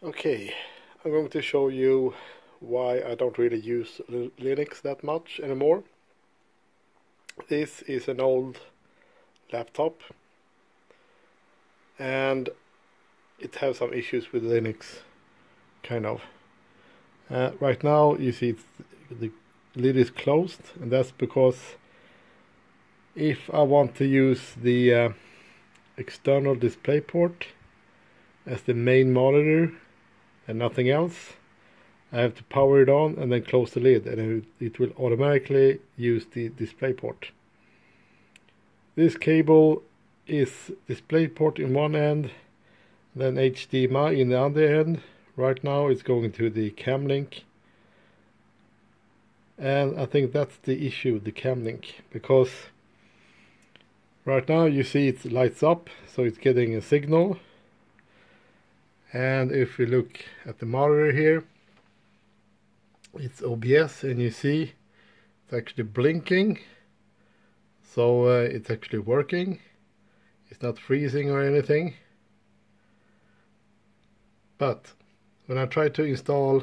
Okay, I'm going to show you why I don't really use Linux that much anymore. This is an old laptop and it has some issues with Linux, kind of. Right now you see the lid is closed, and that's because if I want to use the external display port as the main monitor and nothing else, I have to power it on and then close the lid, and it will automatically use the display port. This cable is display port in one end, then HDMI in the other end. Right now it's going to the Cam Link, and I think that's the issue, the Cam Link, because right now you see it lights up, so it's getting a signal. And if we look at the monitor here, it's OBS, and you see it's actually blinking, so it's actually working. It's not freezing or anything. But when I try to install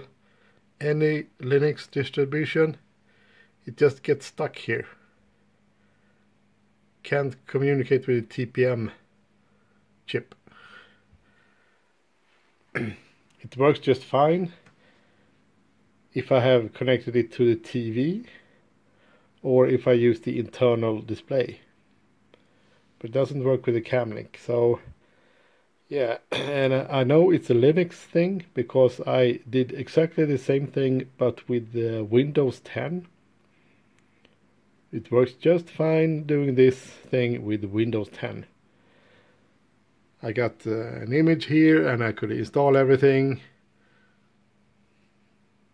any Linux distribution, it just gets stuck here. Can't communicate with the TPM chip. It works just fine if I have connected it to the TV or if I use the internal display, but it doesn't work with the Cam Link. So yeah, and I know it's a Linux thing because I did exactly the same thing but with the Windows 10. It works just fine doing this thing with Windows 10. I got an image here and I could install everything,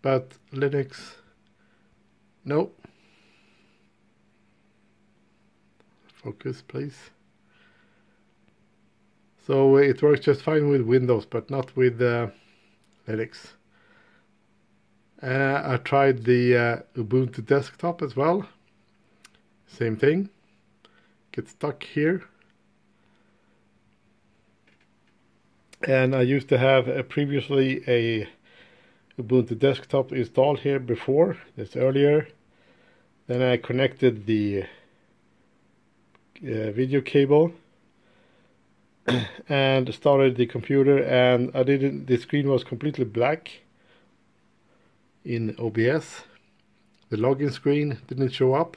but Linux, no. Focus please. So it works just fine with Windows but not with Linux. I tried the Ubuntu desktop as well, same thing, get stuck here. And I used to have previously a Ubuntu desktop installed here before, this earlier. Then I connected the video cable and started the computer, and the screen was completely black in OBS. The login screen didn't show up.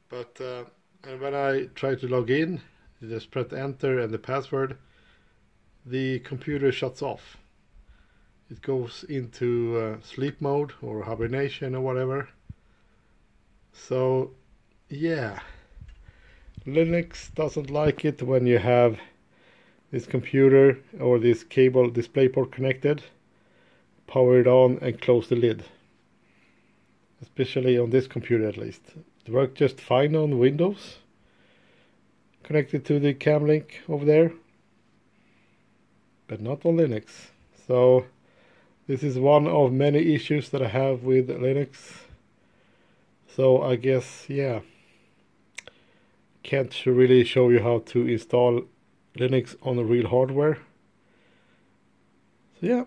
But and when I tried to log in, just press enter and the password, the computer shuts off. It goes into sleep mode or hibernation or whatever. So yeah, Linux doesn't like it when you have this computer or this cable DisplayPort connected, power it on and close the lid. Especially on this computer at least. It worked just fine on Windows, connected to the Cam Link over there, but not on Linux. So this is one of many issues that I have with Linux. So I guess, yeah, can't really show you how to install Linux on the real hardware. So yeah,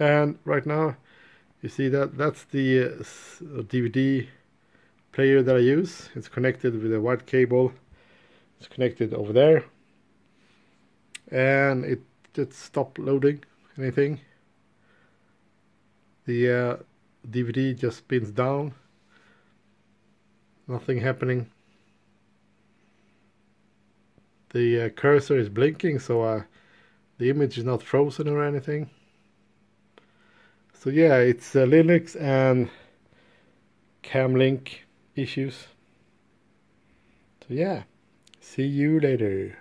and right now you see that's the DVD player that I use. It's connected with a white cable. It's connected over there, and it just stopped loading anything. The DVD just spins down, nothing happening. The cursor is blinking, so the image is not frozen or anything. So yeah, it's Linux and Cam Link issues. So yeah, see you later.